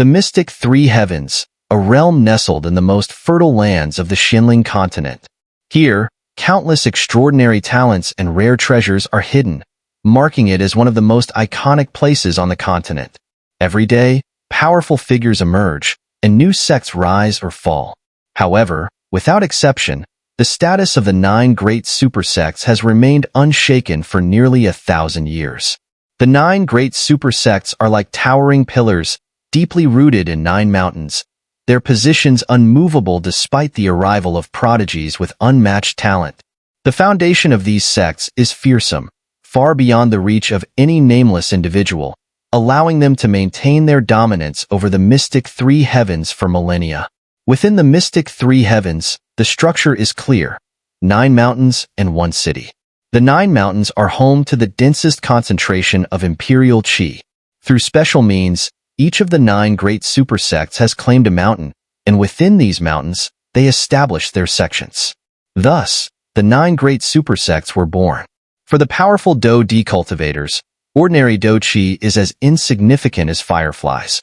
The mystic Three Heavens, a realm nestled in the most fertile lands of the Xinling continent. Here, countless extraordinary talents and rare treasures are hidden, marking it as one of the most iconic places on the continent. Every day, powerful figures emerge, and new sects rise or fall. However, without exception, the status of the 9 great super sects has remained unshaken for nearly 1,000 years. The 9 great super sects are like towering pillars, deeply rooted in 9 mountains, their positions unmovable despite the arrival of prodigies with unmatched talent. The foundation of these sects is fearsome, far beyond the reach of any nameless individual, allowing them to maintain their dominance over the mystic Three Heavens for millennia. Within the mystic Three Heavens, the structure is clear: 9 mountains and 1 city. The 9 mountains are home to the densest concentration of imperial qi. Through special means, each of the 9 great super sects has claimed a mountain, and within these mountains, they established their sections. Thus, the 9 great super sects were born. For the powerful Dou Di cultivators, ordinary Dou Qi is as insignificant as fireflies.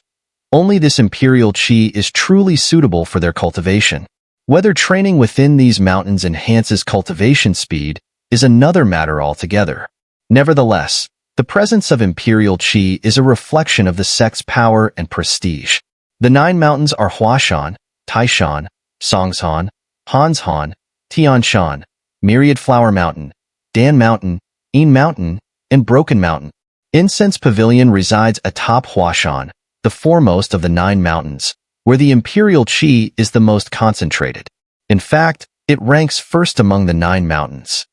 Only this imperial qi is truly suitable for their cultivation. Whether training within these mountains enhances cultivation speed is another matter altogether. Nevertheless, the presence of imperial qi is a reflection of the sect's power and prestige. The 9 mountains are Huashan, Taishan, Songshan, Hanshan, Tianshan, Myriad Flower Mountain, Dan Mountain, Yin Mountain, and Broken Mountain. Incense Pavilion resides atop Huashan, the foremost of the 9 mountains, where the imperial qi is the most concentrated. In fact, it ranks first among the 9 mountains.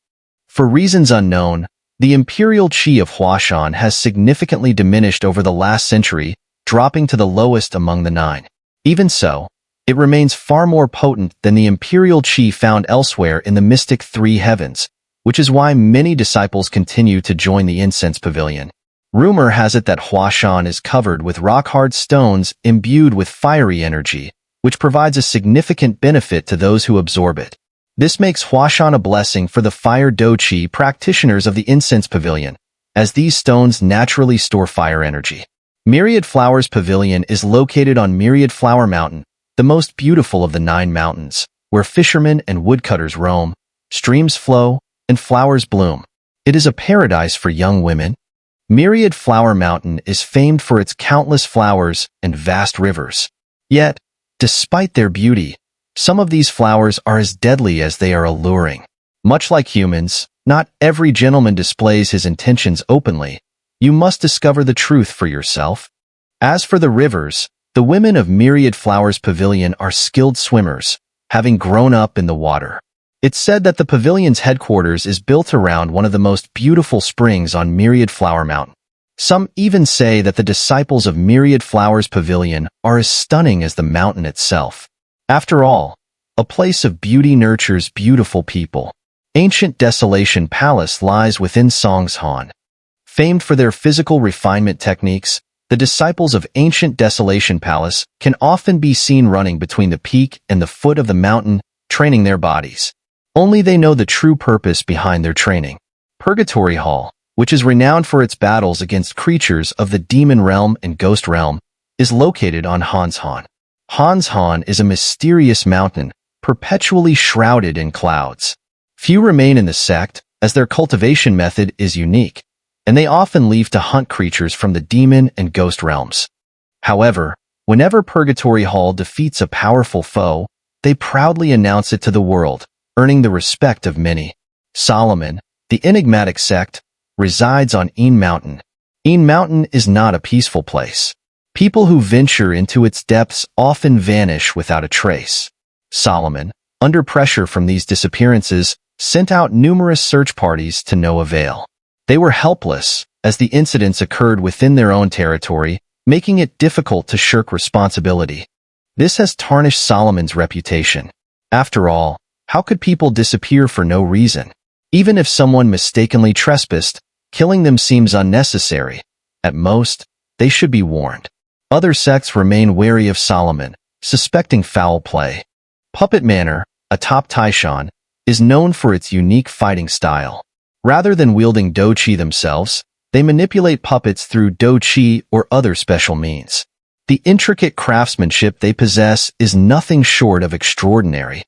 For reasons unknown, the imperial qi of Huashan has significantly diminished over the last century, dropping to the lowest among the 9. Even so, it remains far more potent than the imperial qi found elsewhere in the mystic Three Heavens, which is why many disciples continue to join the Incense Pavilion. Rumor has it that Huashan is covered with rock-hard stones imbued with fiery energy, which provides a significant benefit to those who absorb it. This makes Huashan a blessing for the fire Douqi practitioners of the Incense Pavilion, as these stones naturally store fire energy. Myriad Flowers Pavilion is located on Myriad Flower Mountain, the most beautiful of the 9 mountains, where fishermen and woodcutters roam, streams flow, and flowers bloom. It is a paradise for young women. Myriad Flower Mountain is famed for its countless flowers and vast rivers. Yet, despite their beauty, some of these flowers are as deadly as they are alluring. Much like humans, not every gentleman displays his intentions openly. You must discover the truth for yourself. As for the rivers, the women of Myriad Flowers Pavilion are skilled swimmers, having grown up in the water. It's said that the pavilion's headquarters is built around one of the most beautiful springs on Myriad Flower Mountain. Some even say that the disciples of Myriad Flowers Pavilion are as stunning as the mountain itself. After all, a place of beauty nurtures beautiful people. Ancient Desolation Palace lies within Songshan. Famed for their physical refinement techniques, the disciples of Ancient Desolation Palace can often be seen running between the peak and the foot of the mountain, training their bodies. Only they know the true purpose behind their training. Purgatory Hall, which is renowned for its battles against creatures of the demon realm and ghost realm, is located on Hanshan. Hanshan is a mysterious mountain, perpetually shrouded in clouds. Few remain in the sect, as their cultivation method is unique, and they often leave to hunt creatures from the demon and ghost realms. However, whenever Purgatory Hall defeats a powerful foe, they proudly announce it to the world, earning the respect of many. Solomon, the enigmatic sect, resides on Yin Mountain. Yin Mountain is not a peaceful place. People who venture into its depths often vanish without a trace. Solomon, under pressure from these disappearances, sent out numerous search parties to no avail. They were helpless, as the incidents occurred within their own territory, making it difficult to shirk responsibility. This has tarnished Solomon's reputation. After all, how could people disappear for no reason? Even if someone mistakenly trespassed, killing them seems unnecessary. At most, they should be warned. Other sects remain wary of Solomon, suspecting foul play. Puppet Manor, atop Taishan, is known for its unique fighting style. Rather than wielding Douqi themselves, they manipulate puppets through Douqi or other special means. The intricate craftsmanship they possess is nothing short of extraordinary.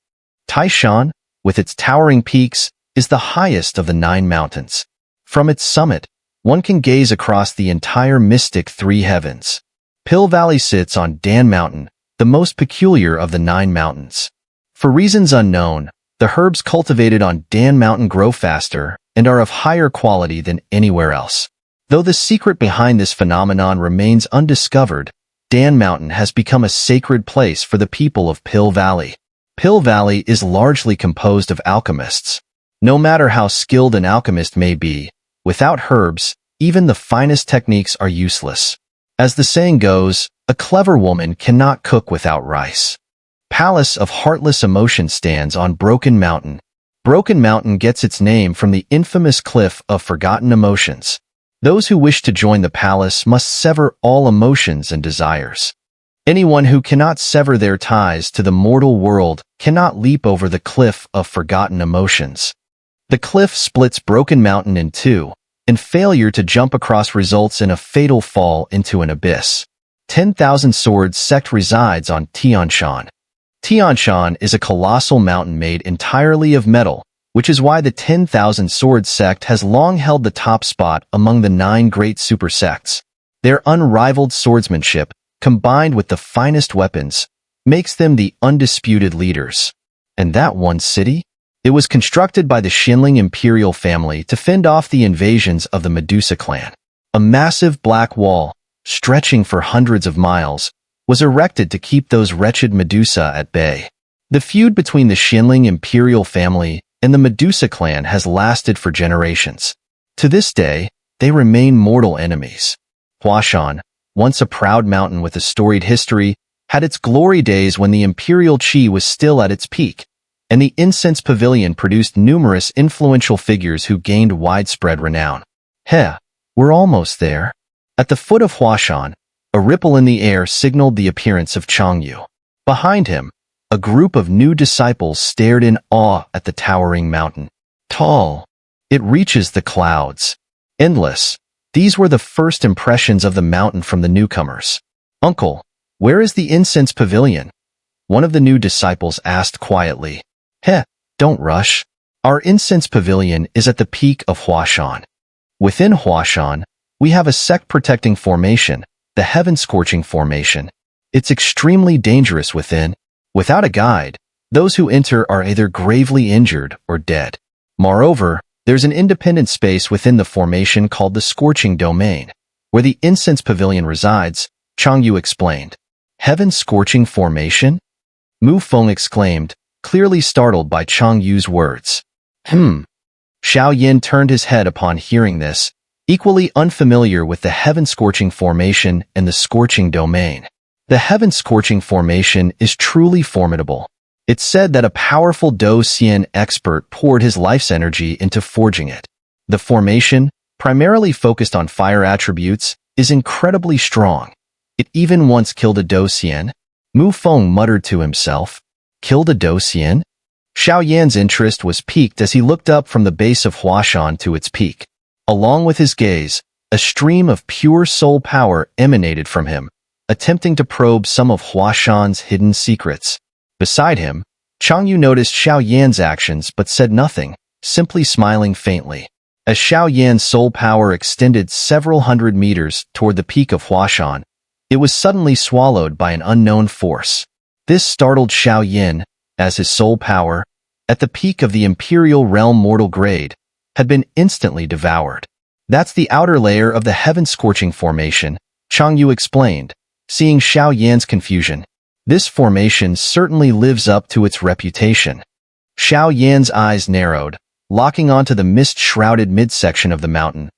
Taishan, with its towering peaks, is the highest of the 9 mountains. From its summit, one can gaze across the entire mystic 3 heavens. Pill Valley sits on Dan Mountain, the most peculiar of the 9 mountains. For reasons unknown, the herbs cultivated on Dan Mountain grow faster and are of higher quality than anywhere else. Though the secret behind this phenomenon remains undiscovered, Dan Mountain has become a sacred place for the people of Pill Valley. Pill Valley is largely composed of alchemists. No matter how skilled an alchemist may be, without herbs, even the finest techniques are useless. As the saying goes, a clever woman cannot cook without rice. Palace of Heartless Emotion stands on Broken Mountain. Broken Mountain gets its name from the infamous cliff of forgotten emotions. Those who wish to join the palace must sever all emotions and desires. Anyone who cannot sever their ties to the mortal world cannot leap over the cliff of forgotten emotions. The cliff splits Broken Mountain in 2, and failure to jump across results in a fatal fall into an abyss. 10,000 Swords sect resides on Tianshan. Tianshan is a colossal mountain made entirely of metal, which is why the 10,000 Swords sect has long held the top spot among the 9 great super sects. Their unrivaled swordsmanship, combined with the finest weapons, makes them the undisputed leaders. And that one city? It was constructed by the Xinling imperial family to fend off the invasions of the Medusa clan. A massive black wall, stretching for hundreds of miles, was erected to keep those wretched Medusa at bay. The feud between the Xinling imperial family and the Medusa clan has lasted for generations. To this day, they remain mortal enemies. Huashan, once a proud mountain with a storied history, had its glory days when the imperial qi was still at its peak, and the incense pavilion produced numerous influential figures who gained widespread renown. We're almost there. At the foot of Huashan, a ripple in the air signaled the appearance of Changyu. Behind him, a group of new disciples stared in awe at the towering mountain. Tall. It reaches the clouds. Endless. These were the first impressions of the mountain from the newcomers. "Uncle, where is the incense pavilion?" One of the new disciples asked quietly. Don't rush. Our incense pavilion is at the peak of Huashan. Within Huashan, we have a sect-protecting formation, the Heaven-Scorching Formation. It's extremely dangerous within. Without a guide, those who enter are either gravely injured or dead. Moreover, there's an independent space within the formation called the Scorching Domain, where the incense pavilion resides, Changyu explained. Heaven-Scorching Formation? Mu Feng exclaimed, clearly startled by Changyu's words. Xiao Yan turned his head upon hearing this, equally unfamiliar with the Heaven-Scorching Formation and the Scorching Domain. The Heaven-Scorching Formation is truly formidable. It's said that a powerful Do Xian expert poured his life's energy into forging it. The formation, primarily focused on fire attributes, is incredibly strong. It even once killed a Do Xian. Mu Feng muttered to himself. Killed a Do Xian? Xiao Yan's interest was piqued as he looked up from the base of Huashan to its peak. Along with his gaze, a stream of pure soul power emanated from him, attempting to probe some of Huashan's hidden secrets. Beside him, Changyu noticed Xiao Yan's actions but said nothing, simply smiling faintly. As Xiao Yan's soul power extended several hundred meters toward the peak of Huashan, it was suddenly swallowed by an unknown force. This startled Xiao Yan, as his soul power, at the peak of the Imperial Realm mortal grade, had been instantly devoured. That's the outer layer of the Heaven-Scorching Formation, Changyu explained, seeing Xiao Yan's confusion. This formation certainly lives up to its reputation. Xiao Yan's eyes narrowed, locking onto the mist-shrouded midsection of the mountain,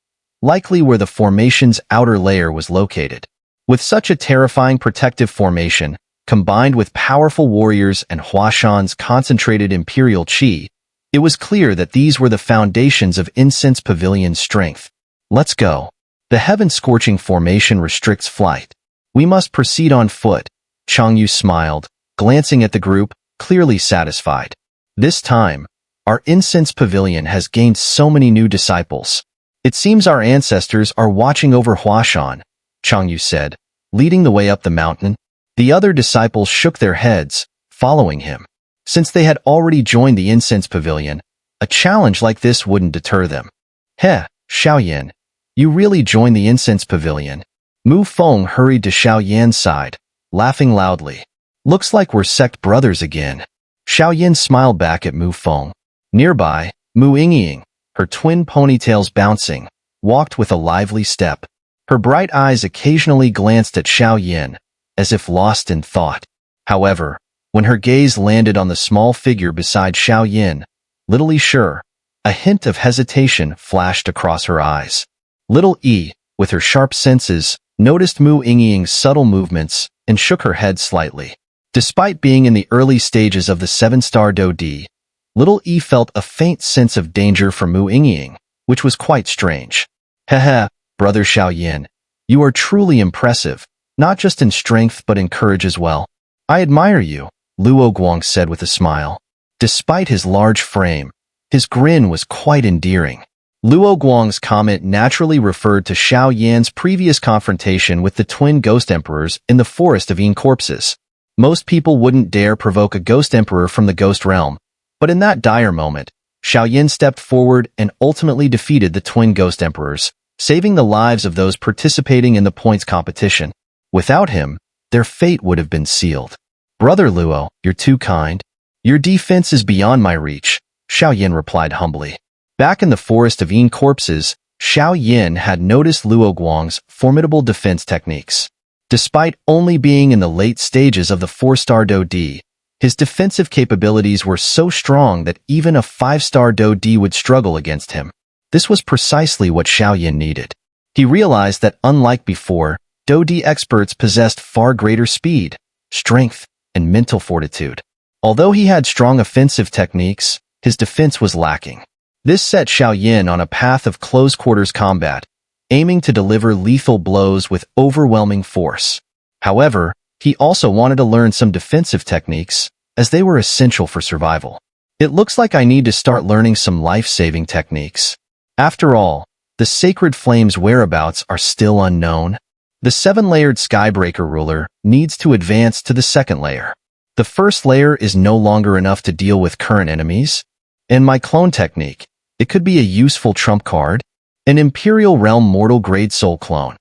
likely where the formation's outer layer was located. With such a terrifying protective formation, combined with powerful warriors and Huashan's concentrated imperial qi, it was clear that these were the foundations of Incense Pavilion's strength. Let's go. The Heaven-Scorching Formation restricts flight. We must proceed on foot. Changyu smiled, glancing at the group, clearly satisfied. This time, our Incense Pavilion has gained so many new disciples. It seems our ancestors are watching over Huashan, Changyu said, leading the way up the mountain. The other disciples shook their heads, following him. Since they had already joined the incense pavilion, a challenge like this wouldn't deter them. Heh, Xiao Yan, you really joined the incense pavilion. Mu Feng hurried to Xiao Yan's side, laughing loudly. Looks like we're sect brothers again. Xiao Yan smiled back at Mu Feng. Nearby, Mu Yingying, her twin ponytails bouncing, walked with a lively step. Her bright eyes occasionally glanced at Xiao Yan, as if lost in thought. However, when her gaze landed on the small figure beside Xiao Yan, little sure, a hint of hesitation flashed across her eyes. Little E, with her sharp senses, noticed Mu Yingying's subtle movements and shook her head slightly. Despite being in the early stages of the 7-star Do Di, little E felt a faint sense of danger from Mu Yingying, which was quite strange. Hehe, brother Xiao Yan, you are truly impressive, not just in strength but in courage as well. I admire you, Luo Guang said with a smile. Despite his large frame, his grin was quite endearing. Luo Guang's comment naturally referred to Xiao Yan's previous confrontation with the twin ghost emperors in the forest of corpses. Most people wouldn't dare provoke a ghost emperor from the ghost realm, but in that dire moment, Xiao Yan stepped forward and ultimately defeated the twin ghost emperors, saving the lives of those participating in the points competition. Without him, their fate would have been sealed. Brother Luo, you're too kind. Your defense is beyond my reach, Xiao Yan replied humbly. Back in the forest of corpses, Xiao Yan had noticed Luo Guang's formidable defense techniques. Despite only being in the late stages of the 4-star Do Di, his defensive capabilities were so strong that even a 5-star Do Di would struggle against him. This was precisely what Xiao Yan needed. He realized that unlike before, Do Di experts possessed far greater speed, strength, and mental fortitude. Although he had strong offensive techniques, his defense was lacking. This set Xiao Yan on a path of close-quarters combat, aiming to deliver lethal blows with overwhelming force. However, he also wanted to learn some defensive techniques, as they were essential for survival. It looks like I need to start learning some life-saving techniques. After all, the sacred flame's whereabouts are still unknown. The 7-layered Skybreaker ruler needs to advance to the 2nd layer. The 1st layer is no longer enough to deal with current enemies. And my clone technique, it could be a useful trump card. An Imperial Realm Mortal Grade Soul clone.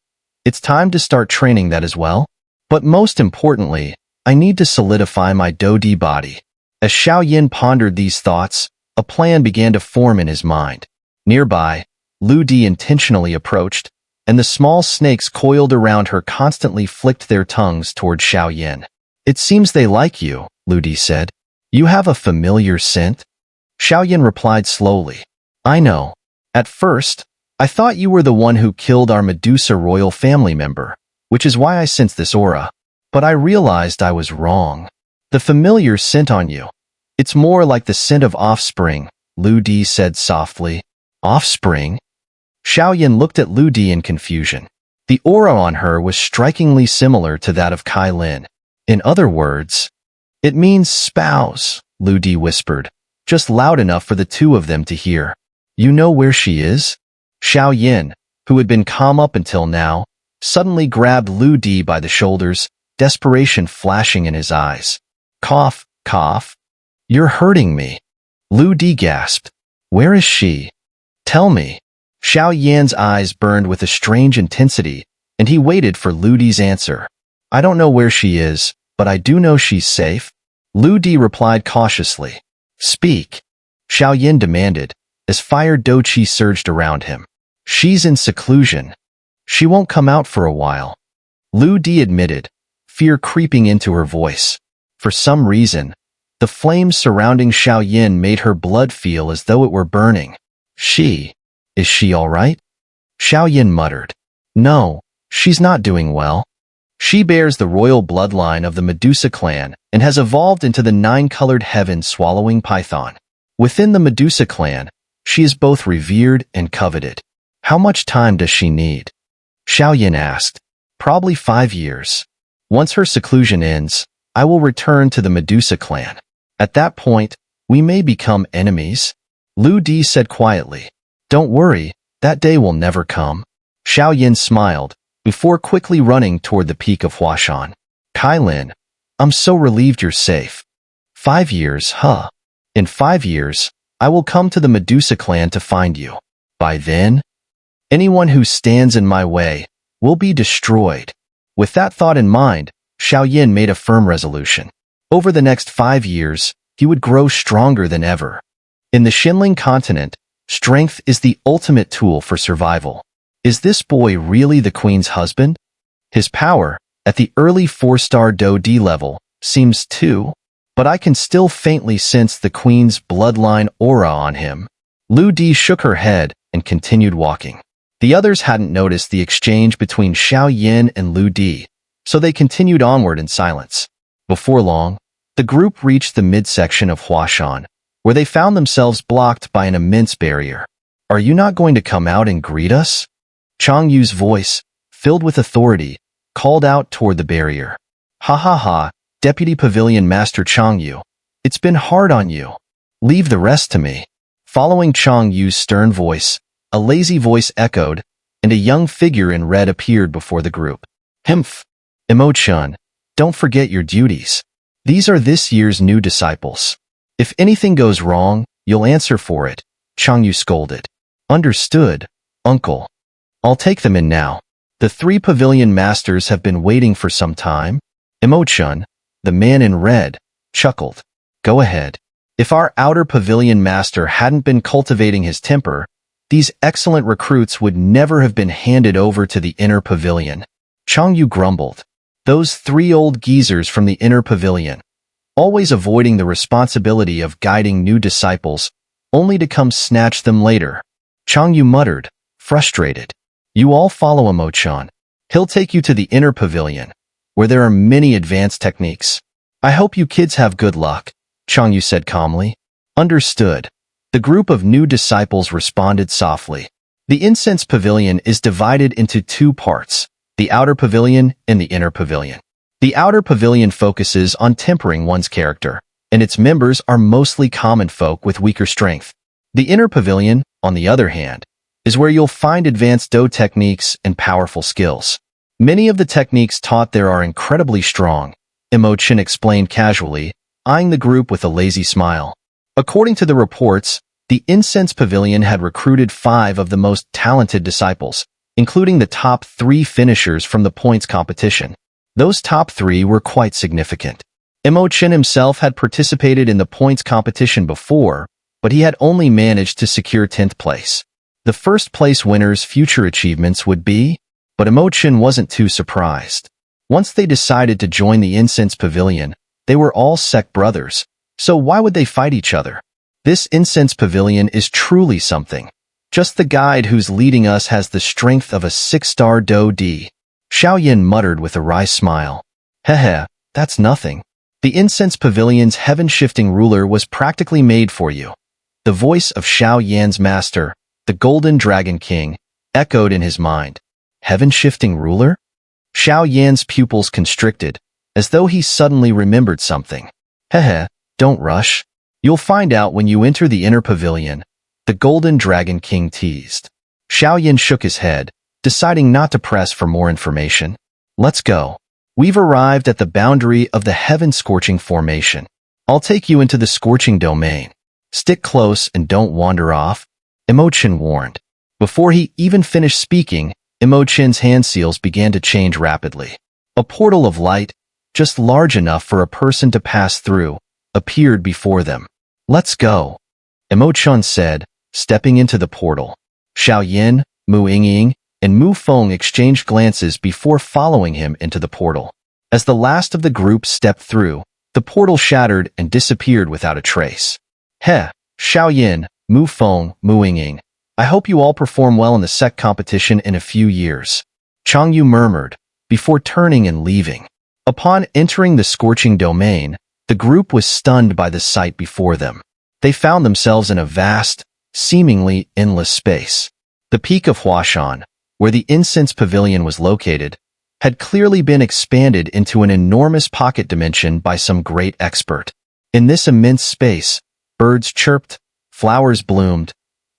It's time to start training that as well. But most importantly, I need to solidify my Do Di body. As Xiao Yan pondered these thoughts, a plan began to form in his mind. Nearby, Lu Di intentionally approached, and the small snakes coiled around her constantly flicked their tongues toward Xiao Yan. It seems they like you, Lu Di said. You have a familiar scent? Xiao Yan replied slowly. I know. At first, I thought you were the one who killed our Medusa royal family member, which is why I sensed this aura. But I realized I was wrong. The familiar scent on you. It's more like the scent of offspring, Lu Di said softly. Offspring? Xiao Yan looked at Lu Di in confusion. The aura on her was strikingly similar to that of Kai Lin. In other words, it means spouse, Lu Di whispered, just loud enough for the two of them to hear. You know where she is? Xiao Yan, who had been calm up until now, suddenly grabbed Lu Di by the shoulders, desperation flashing in his eyes. Cough, cough. You're hurting me. Lu Di gasped. Where is she? Tell me. Xiao Yan's eyes burned with a strange intensity, and he waited for Lu Di's answer. I don't know where she is, but I do know she's safe. Lu Di replied cautiously. Speak. Xiao Yan demanded, as fire doqi surged around him. She's in seclusion. She won't come out for a while. Lu Di admitted, fear creeping into her voice. For some reason, the flames surrounding Xiao Yan made her blood feel as though it were burning. Is she all right? Xiao Yan muttered. No, she's not doing well. She bears the royal bloodline of the Medusa clan and has evolved into the 9-colored heaven-swallowing python. Within the Medusa clan, she is both revered and coveted. How much time does she need? Xiao Yan asked. Probably 5 years. Once her seclusion ends, I will return to the Medusa clan. At that point, we may become enemies. Lu Di said quietly. Don't worry, that day will never come. Xiao Yan smiled, before quickly running toward the peak of Huashan. Kailin, I'm so relieved you're safe. 5 years, huh? In 5 years, I will come to the Medusa clan to find you. By then, anyone who stands in my way will be destroyed. With that thought in mind, Xiao Yan made a firm resolution. Over the next 5 years, he would grow stronger than ever. In the Xinling continent, strength is the ultimate tool for survival. Is this boy really the queen's husband? His power, at the early 4-star Do D level, seems too, but I can still faintly sense the queen's bloodline aura on him. Lu Di shook her head and continued walking. The others hadn't noticed the exchange between Xiao Yan and Lu Di, so they continued onward in silence. Before long, the group reached the midsection of Huashan, where they found themselves blocked by an immense barrier. Are you not going to come out and greet us? Chang Yu's voice, filled with authority, called out toward the barrier. Ha ha ha, Deputy Pavilion Master Chang Yu. It's been hard on you. Leave the rest to me. Following Chang Yu's stern voice, a lazy voice echoed, and a young figure in red appeared before the group. Humph. Emo-chun, don't forget your duties. These are this year's new disciples. If anything goes wrong, you'll answer for it, Chang Yu scolded. Understood, uncle. I'll take them in now. The 3 pavilion masters have been waiting for some time. Emo-chun, the man in red, chuckled. Go ahead. If our outer pavilion master hadn't been cultivating his temper, these excellent recruits would never have been handed over to the inner pavilion. Chang Yu grumbled. Those 3 old geezers from the inner pavilion, always avoiding the responsibility of guiding new disciples, only to come snatch them later. Chang Yu muttered, frustrated. You all follow Emo-chan. He'll take you to the inner pavilion, where there are many advanced techniques. I hope you kids have good luck, Chang Yu said calmly. Understood. The group of new disciples responded softly. The incense pavilion is divided into 2 parts, the outer pavilion and the inner pavilion. The outer pavilion focuses on tempering one's character, and its members are mostly common folk with weaker strength. The inner pavilion, on the other hand, is where you'll find advanced Do techniques and powerful skills. Many of the techniques taught there are incredibly strong, Emo-chan explained casually, eyeing the group with a lazy smile. According to the reports, the incense pavilion had recruited 5 of the most talented disciples, including the top 3 finishers from the points competition. Those top 3 were quite significant. Emo-chan himself had participated in the points competition before, but he had only managed to secure 10th place. The first place winners' future achievements would be, but Emo-chan wasn't too surprised. Once they decided to join the incense pavilion, they were all sect brothers, so why would they fight each other? This incense pavilion is truly something. Just the guide who's leading us has the strength of a 6-star Do D. Xiao Yan muttered with a wry smile. Heh, that's nothing. The incense pavilion's heaven-shifting ruler was practically made for you. The voice of Xiao Yan's master, the Golden Dragon King, echoed in his mind. Heaven-shifting ruler? Xiao Yan's pupils constricted, as though he suddenly remembered something. Heh, don't rush. You'll find out when you enter the inner pavilion, the Golden Dragon King teased. Xiao Yan shook his head, deciding not to press for more information. Let's go. We've arrived at the boundary of the heaven-scorching formation. I'll take you into the scorching domain. Stick close and don't wander off, Emo-chan warned. Before he even finished speaking, Emo-chan's hand seals began to change rapidly. A portal of light, just large enough for a person to pass through, appeared before them. Let's go, Emo-chan said, stepping into the portal. Xiao Yan, Mu Yingying, and Mu Feng exchanged glances before following him into the portal. As the last of the group stepped through, the portal shattered and disappeared without a trace. Xiao Yan, Mu Feng, Mu Yingying, I hope you all perform well in the sect competition in a few years. Chang Yu murmured, before turning and leaving. Upon entering the scorching domain, the group was stunned by the sight before them. They found themselves in a vast, seemingly endless space. The peak of Huashan, where the incense pavilion was located, had clearly been expanded into an enormous pocket dimension by some great expert. In this immense space, birds chirped, flowers bloomed,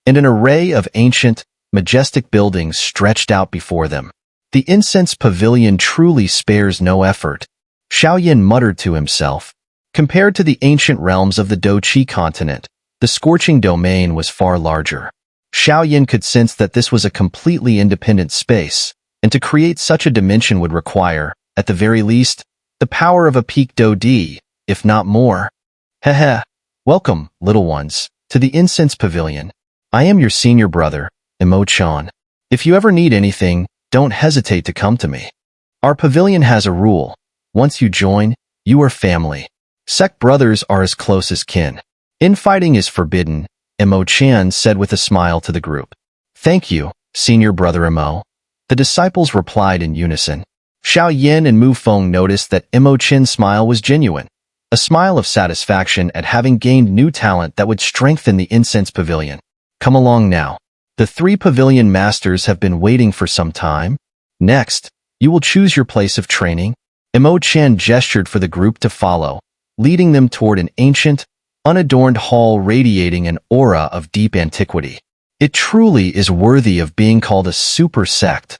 and an array of ancient, majestic buildings stretched out before them. The incense pavilion truly spares no effort. Xiao Yan muttered to himself. Compared to the ancient realms of the Doqi continent, the scorching domain was far larger. Xiao Yan could sense that this was a completely independent space, and to create such a dimension would require, at the very least, the power of a peak Do-Di, if not more. Heh. Welcome, little ones, to the incense pavilion. I am your senior brother, Emo-chan. If you ever need anything, don't hesitate to come to me. Our pavilion has a rule. Once you join, you are family. Sect brothers are as close as kin. Infighting is forbidden, Emo-chan said with a smile to the group. Thank you, senior brother Emo. The disciples replied in unison. Xiao Yan and Mu Feng noticed that Emo-chan's smile was genuine, a smile of satisfaction at having gained new talent that would strengthen the incense pavilion. Come along now. The 3 pavilion masters have been waiting for some time. Next, you will choose your place of training. Emo-chan gestured for the group to follow, leading them toward an ancient, unadorned hall radiating an aura of deep antiquity. It truly is worthy of being called a super sect.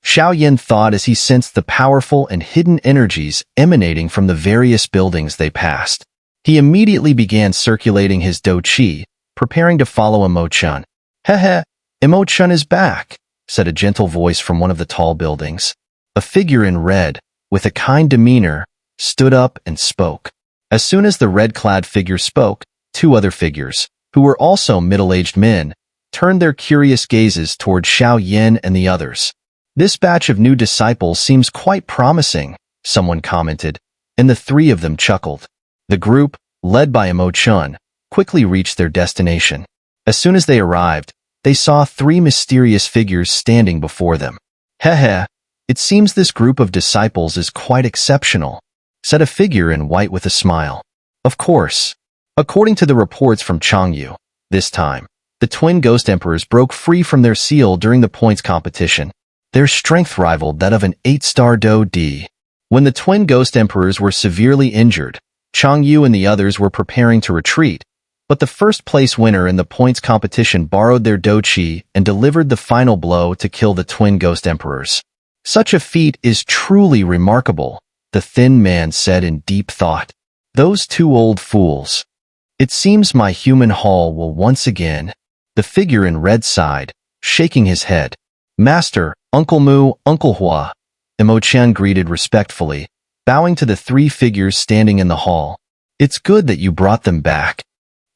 Xiao Yan thought as he sensed the powerful and hidden energies emanating from the various buildings they passed. He immediately began circulating his Do-Chi, preparing to follow Emo-chan. Heh, Emo-chan is back, said a gentle voice from one of the tall buildings. A figure in red, with a kind demeanor, stood up and spoke. As soon as the red-clad figure spoke, 2 other figures, who were also middle-aged men, turned their curious gazes toward Xiao Yan and the others. This batch of new disciples seems quite promising, someone commented, and the 3 of them chuckled. The group, led by Emo-chan, quickly reached their destination. As soon as they arrived, they saw 3 mysterious figures standing before them. Heh, it seems this group of disciples is quite exceptional, said a figure in white with a smile. Of course. According to the reports from Changyu, this time, the twin ghost emperors broke free from their seal during the points competition. Their strength rivaled that of an 8-star Do-Di. When the twin ghost emperors were severely injured, Changyu and the others were preparing to retreat, but the first-place winner in the points competition borrowed their Do-Chi and delivered the final blow to kill the twin ghost emperors. Such a feat is truly remarkable, the thin man said in deep thought. Those 2 old fools. It seems my human hall will once again. The figure in red sighed, shaking his head. Master, Uncle Mu, Uncle Hua. Emo-chan greeted respectfully, bowing to the 3 figures standing in the hall. It's good that you brought them back.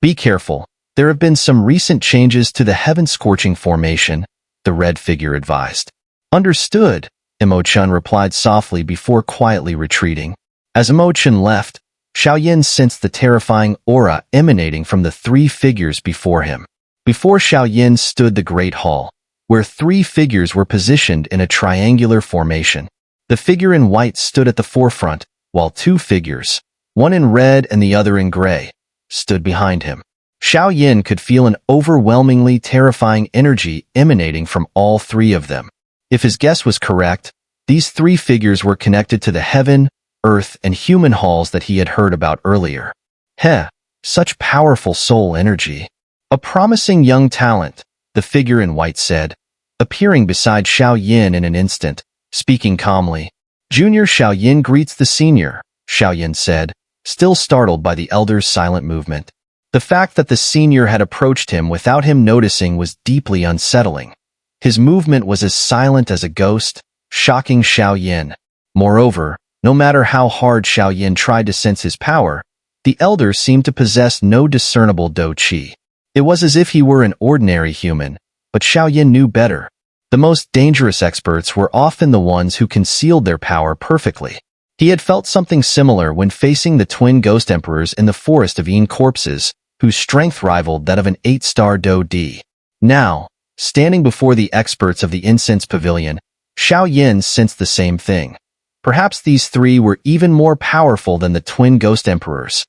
Be careful, there have been some recent changes to the heaven scorching formation, the red figure advised. Understood, Emo-chan replied softly before quietly retreating. As Emo-chan left, Xiao Yan sensed the terrifying aura emanating from the 3 figures before him. Before Xiao Yan stood the Great Hall, where 3 figures were positioned in a triangular formation. The figure in white stood at the forefront, while 2 figures, one in red and the other in gray, stood behind him. Xiao Yan could feel an overwhelmingly terrifying energy emanating from all 3 of them. If his guess was correct, these 3 figures were connected to the heaven, earth, and human halls that he had heard about earlier. Such powerful soul energy. A promising young talent, the figure in white said, appearing beside Xiao Yan in an instant, speaking calmly. Junior Xiao Yan greets the senior, Xiao Yan said, still startled by the elder's silent movement. The fact that the senior had approached him without him noticing was deeply unsettling. His movement was as silent as a ghost, shocking Xiao Yan. Moreover, no matter how hard Xiao Yan tried to sense his power, the elder seemed to possess no discernible Do-Chi. It was as if he were an ordinary human, but Xiao Yan knew better. The most dangerous experts were often the ones who concealed their power perfectly. He had felt something similar when facing the twin ghost emperors in the forest of corpses, whose strength rivaled that of an 8-star Do-Di. Now, standing before the experts of the incense pavilion, Xiao Yan sensed the same thing. Perhaps these 3 were even more powerful than the twin ghost emperors.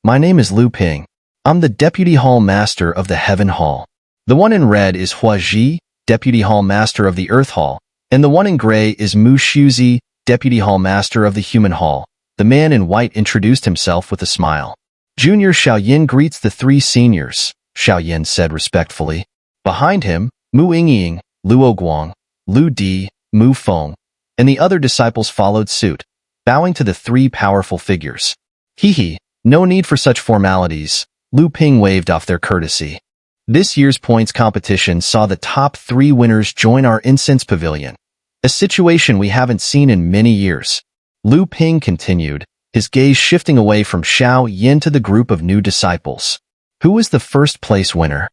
My name is Lu Ping. I'm the Deputy Hall Master of the Heaven Hall. The one in red is Hua Ji, Deputy Hall Master of the Earth Hall, and the one in gray is Mu Shuzi, Deputy Hall Master of the Human Hall. The man in white introduced himself with a smile. Junior Xiao Yan greets the 3 seniors, Xiao Yan said respectfully. Behind him, Mu Yingying, Luo Guang, Lu Di, Mu Feng, and the other disciples followed suit, bowing to the three powerful figures. Hee, no need for such formalities, Lu Ping waved off their courtesy. This year's points competition saw the top 3 winners join our incense pavilion, a situation we haven't seen in many years. Lu Ping continued, his gaze shifting away from Xiao Yan to the group of new disciples. Who was the first place winner?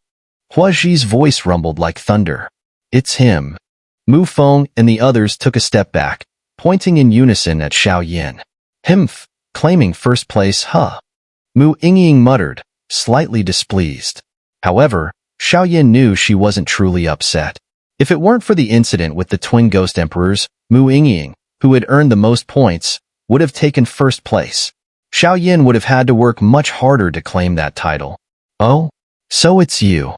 Hua Zhi's voice rumbled like thunder. It's him. Mu Feng and the others took a step back, pointing in unison at Xiao Yan. Himph, claiming first place, huh? Mu Yingying muttered, slightly displeased. However, Xiao Yan knew she wasn't truly upset. If it weren't for the incident with the twin ghost emperors, Mu Yingying, who had earned the most points, would have taken first place. Xiao Yan would have had to work much harder to claim that title. Oh? So it's you.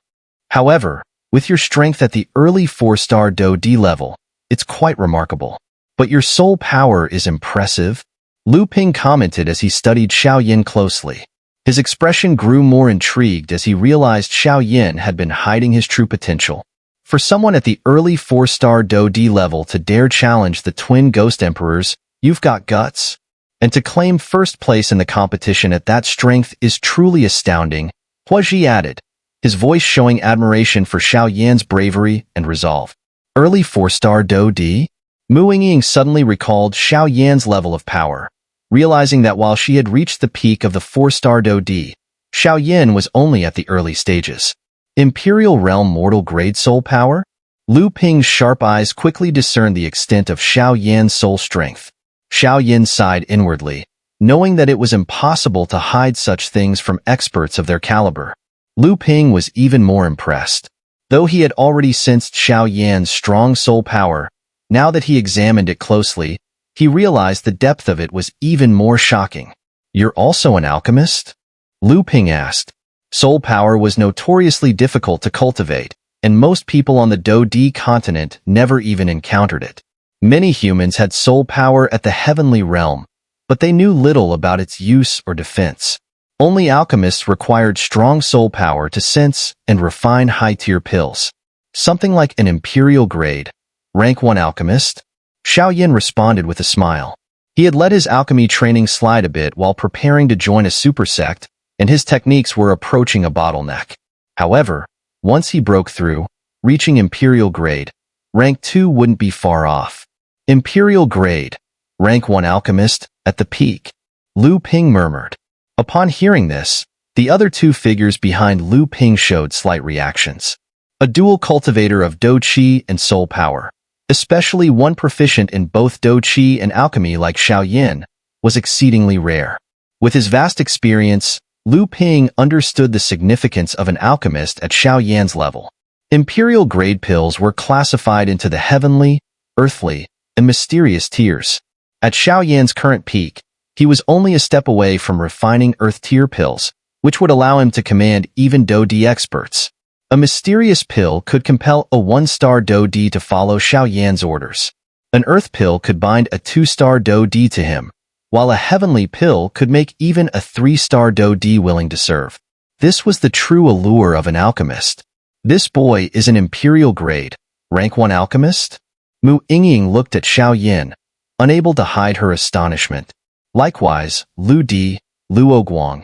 However, with your strength at the early 4-star Do D level, it's quite remarkable. But your soul power is impressive, Lu Ping commented as he studied Xiao Yan closely. His expression grew more intrigued as he realized Xiao Yan had been hiding his true potential. For someone at the early 4-star Do D level to dare challenge the twin ghost emperors, you've got guts. And to claim first place in the competition at that strength is truly astounding, Hua Zhi added, his voice showing admiration for Xiao Yan's bravery and resolve. Early 4-star Do D? Mu Yingying suddenly recalled Xiao Yan's level of power, realizing that while she had reached the peak of the 4-star Do D, Xiao Yan was only at the early stages. Imperial Realm Mortal Grade Soul Power? Lu Ping's sharp eyes quickly discerned the extent of Xiao Yan's soul strength. Xiao Yan sighed inwardly, knowing that it was impossible to hide such things from experts of their caliber. Lu Ping was even more impressed. Though he had already sensed Xiao Yan's strong soul power, now that he examined it closely, he realized the depth of it was even more shocking. You're also an alchemist? Lu Ping asked. Soul power was notoriously difficult to cultivate, and most people on the Do D continent never even encountered it. Many humans had soul power at the heavenly realm, but they knew little about its use or defense. Only alchemists required strong soul power to sense and refine high-tier pills. Something like an imperial grade, rank 1 alchemist? Xiao Yan responded with a smile. He had let his alchemy training slide a bit while preparing to join a super sect, and his techniques were approaching a bottleneck. However, once he broke through, reaching imperial grade, rank 2 wouldn't be far off. Imperial grade, rank 1 alchemist, at the peak, Lu Ping murmured. Upon hearing this, the other 2 figures behind Lu Ping showed slight reactions. A dual cultivator of Do Qi and soul power, especially one proficient in both Do Qi and alchemy like Xiao Yan, was exceedingly rare. With his vast experience, Lu Ping understood the significance of an alchemist at Xiao Yan's level. Imperial grade pills were classified into the heavenly, earthly, and mysterious tiers. At Xiao Yan's current peak, he was only a step away from refining earth-tier pills, which would allow him to command even Do D experts. A mysterious pill could compel a 1-star Do D to follow Xiao Yan's orders. An earth pill could bind a 2-star Do D to him, while a heavenly pill could make even a 3-star Do D willing to serve. This was the true allure of an alchemist. This boy is an imperial grade, rank 1 alchemist? Mu Yingying looked at Xiao Yan, unable to hide her astonishment. Likewise, Lu Di, Luo Guang,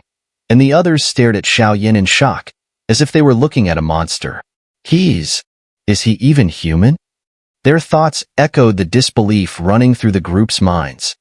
and the others stared at Xiao Yan in shock, as if they were looking at a monster. Is he even human? Their thoughts echoed the disbelief running through the group's minds.